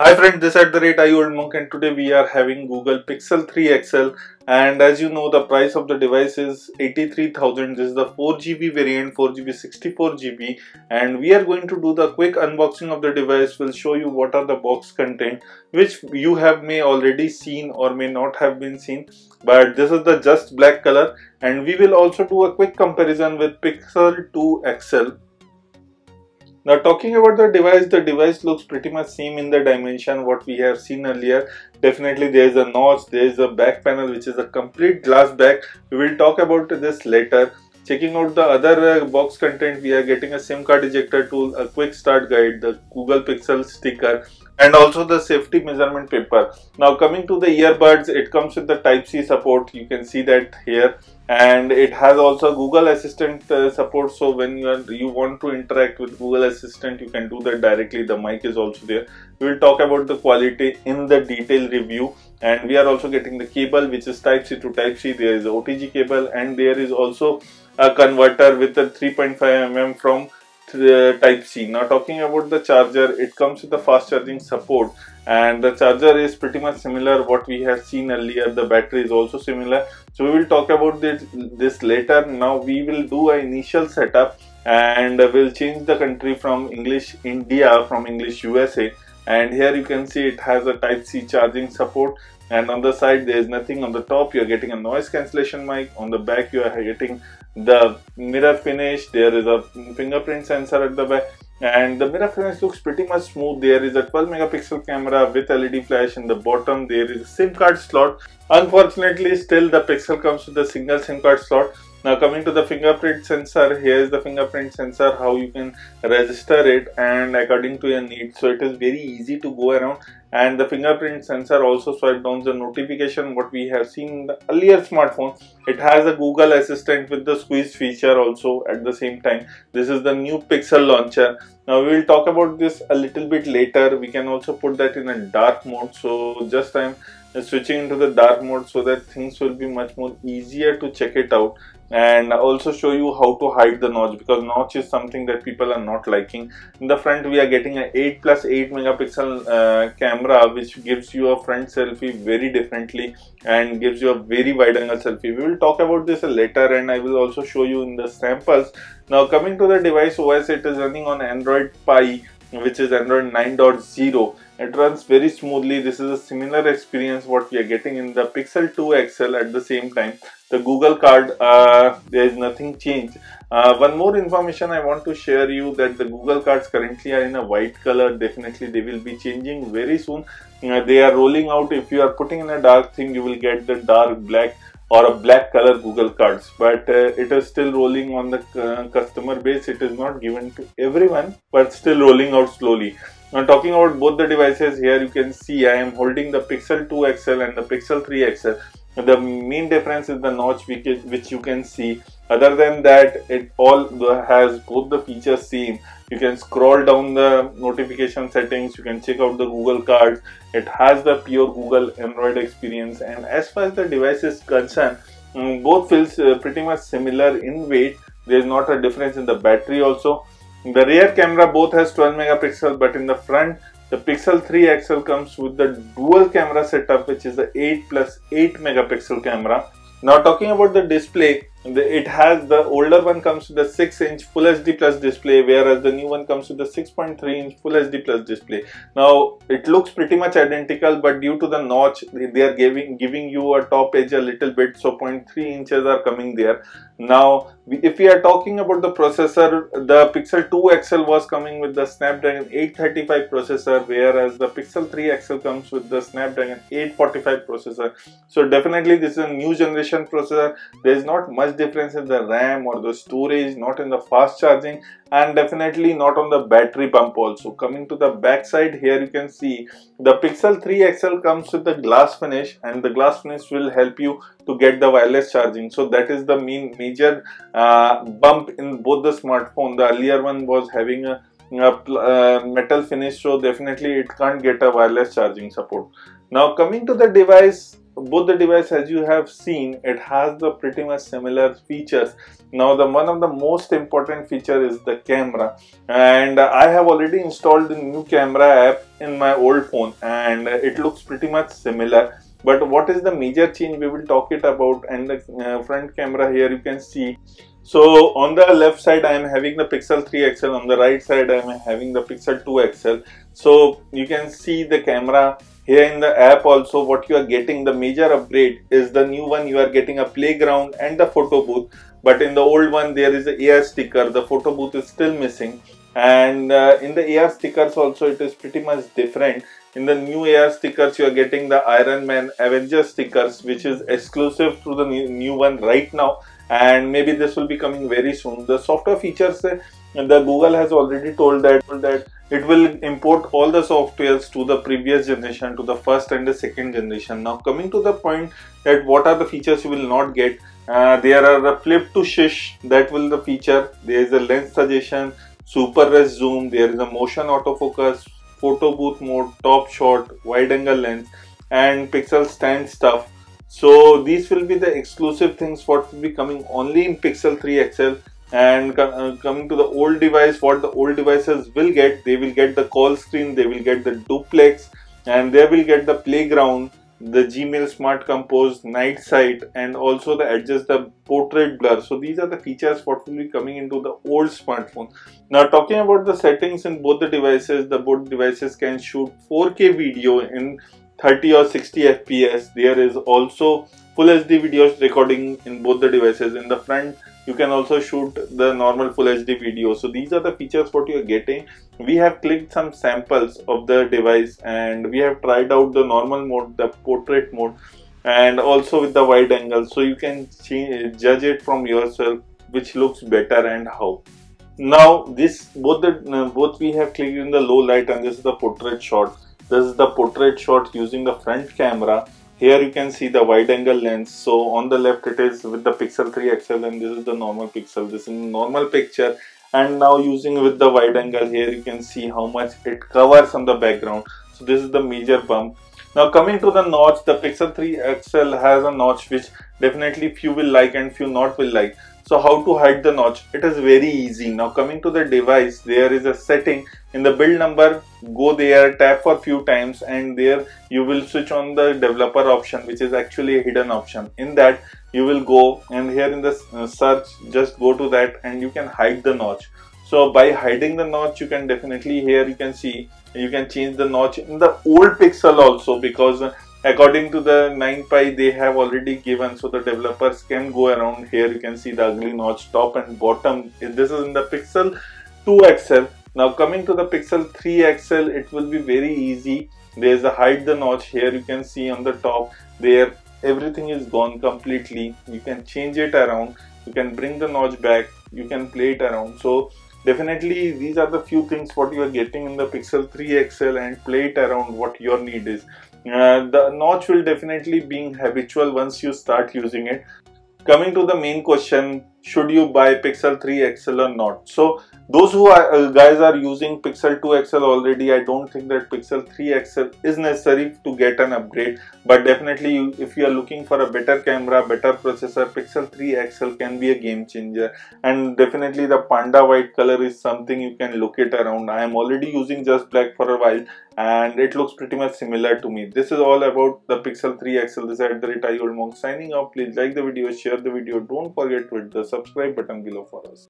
Hi friends, this at the rate I old monk, and today we are having Google Pixel 3 XL, and as you know the price of the device is 83,000. This is the 4GB variant, 4GB 64GB, and we are going to do the quick unboxing of the device. We'll show you what are the box content, which you have may already seen or may not have been seen, but this is the just black color, and we will also do a quick comparison with Pixel 2 XL. Now talking about the device looks pretty much same in the dimension what we have seen earlier. Definitely there is a notch, there is a back panel which is a complete glass back. We will talk about this later. Checking out the other box content, we are getting a SIM card ejector tool, a quick start guide, the Google Pixel sticker, and also the safety measurement paper. Now coming to the earbuds, it comes with the Type-C support. You can see that here, and it has also Google Assistant support. So when you want to interact with Google Assistant, you can do that directly. The mic is also there. We will talk about the quality in the detailed review, and we are also getting the cable which is Type-C to Type-C. There is a OTG cable, and there is also a converter with a 3.5 mm from Type-C. Now talking about the charger, it comes with the fast charging support, and the charger is pretty much similar what we have seen earlier. The battery is also similar, so we will talk about this later. Now we will do an initial setup, and we'll change the country from English India from English USA, and here you can see it has a Type-C charging support, and on the side there is nothing. On the top you are getting a noise cancellation mic, on the back you are getting the mirror finish. There is a fingerprint sensor at the back, and the mirror finish looks pretty much smooth. There is a 12 megapixel camera with LED flash. In the bottom there is a SIM card slot. Unfortunately, still the Pixel comes with a single SIM card slot. Now coming to the fingerprint sensor, here is the fingerprint sensor, how you can register it and according to your needs. So it is very easy to go around, and the fingerprint sensor also swipe down the notification what we have seen in the earlier smartphone. It has a Google Assistant with the squeeze feature also at the same time. This is the new Pixel launcher. Now we will talk about this a little bit later. We can also put that in a dark mode, so just I'm switching into the dark mode so that things will be much more easier to check it out, and also show you how to hide the notch, because notch is something that people are not liking. In the front we are getting a 8+8 megapixel camera, which gives you a front selfie very differently and gives you a very wide angle selfie. We will talk about this later, and I will also show you in the samples. Now coming to the device OS, it is running on Android Pie, which is Android 9.0. It runs very smoothly. This is a similar experience what we are getting in the Pixel 2 XL. At the same time, the Google card, there is nothing changed. One more information I want to share you, that the Google cards currently are in a white color. Definitely they will be changing very soon. They are rolling out. If you are putting in a dark theme, you will get the dark black or a black color Google cards, but it is still rolling on the customer base. It is not given to everyone, but still rolling out slowly. Now talking about both the devices, here you can see I am holding the Pixel 2 XL and the Pixel 3 XL. The main difference is the notch which you can see. Other than that, it all has both the features same. You can scroll down the notification settings, you can check out the Google cards. It has the pure Google Android experience, and as far as the device is concerned, both feels pretty much similar in weight. There is not a difference in the battery also. The rear camera both has 12 megapixel, but in the front the Pixel 3 XL comes with the dual camera setup, which is the 8+8 megapixel camera. Now talking about the display, it has the older one comes with the 6-inch Full HD Plus display, whereas the new one comes with the 6.3-inch Full HD Plus display. Now it looks pretty much identical, but due to the notch, they are giving you a top edge a little bit, so 0.3 inches are coming there. Now if we are talking about the processor, the Pixel 2 XL was coming with the Snapdragon 835 processor, whereas the Pixel 3 XL comes with the Snapdragon 845 processor. So definitely this is a new generation processor. There is not much difference in the RAM or the storage, not in the fast charging, and definitely not on the battery pump also. Coming to the back side, here you can see the Pixel 3 XL comes with the glass finish, and the glass finish will help you to get the wireless charging. So that is the major bump in both the smartphone. The earlier one was having a metal finish, so definitely it can't get a wireless charging support. Now coming to the device, both the device, as you have seen, it has the pretty much similar features. Now the one of the most important feature is the camera, and I have already installed the new camera app in my old phone, and it looks pretty much similar. But what is the major change, we will talk it about. And the front camera, here you can see, so on the left side I am having the Pixel 3 XL, on the right side I am having the Pixel 2 XL. So you can see the camera here in the app. Also, what you are getting, the major upgrade is the new one, you are getting a playground and the photo booth. But in the old one there is a AR sticker, the photo booth is still missing. And in the AR stickers also it is pretty much different. In the new AR stickers you are getting the Iron Man Avengers stickers, which is exclusive to the new one right now, and maybe this will be coming very soon. The software features, the Google has already told that it will import all the softwares to the previous generation, to the first and the second generation. Now coming to the point that what are the features you will not get, there are a flip to shush, that will the feature. There is a lens suggestion, super res zoom, there is a motion autofocus, photo booth mode, top shot, wide angle lens, and pixel stand stuff. So these will be the exclusive things what will be coming only in Pixel 3 XL. And coming to the old device, what the old devices will get, they will get the call screen, they will get the duplex, and they will get the playground, the Gmail Smart Compose, night sight, and also the adjust the portrait blur. So these are the features what will be coming into the old smartphone. Now talking about the settings in both the devices, the both devices can shoot 4K video in 30 or 60 FPS. There is also full HD videos recording in both the devices. In the front you can also shoot the normal full HD video. So these are the features what you are getting. We have clicked some samples of the device and we have tried out the normal mode, the portrait mode, and also with the wide angle, so you can judge it from yourself which looks better and how. Now this both we have clicked in the low light, and this is the portrait shot. This is the portrait shot using the front camera. Here you can see the wide angle lens. So on the left it is with the Pixel 3 XL, and this is the normal Pixel. This is normal picture, and now using with the wide angle, here you can see how much it covers on the background. So this is the major bump. Now coming to the notch, the Pixel 3 XL has a notch which definitely few will like and few not will like. So how to hide the notch? It is very easy. Now coming to the device, there is a setting in the build number. Go there, tap for few times, and there you will switch on the developer option, which is actually a hidden option. In that you will go, and here in the search, just go to that and you can hide the notch. So by hiding the notch, you can definitely, here you can see, you can change the notch in the old Pixel also, because according to the 9 pi they have already given, so the developers can go around. Here you can see the ugly notch top and bottom. This is in the Pixel 2 XL. Now coming to the Pixel 3 XL, it will be very easy. There is a hide the notch. Here you can see on the top, there everything is gone completely. You can change it around, you can bring the notch back, you can play it around. So definitely these are the few things what you are getting in the Pixel 3 XL, and play it around what your need is. The notch will definitely be habitual once you start using it. Coming to the main question, should you buy Pixel 3 XL or not? So those who are, guys are using Pixel 2 XL already, I don't think that Pixel 3 XL is necessary to get an upgrade. But definitely if you are looking for a better camera, better processor, Pixel 3 XL can be a game changer. And definitely the panda white color is something you can look it around. I am already using just black for a while, and it looks pretty much similar to me. This is all about the Pixel 3 XL. This is @IOldMonk signing off. Please like the video, share the video. Don't forget to hit the subscribe button below for us.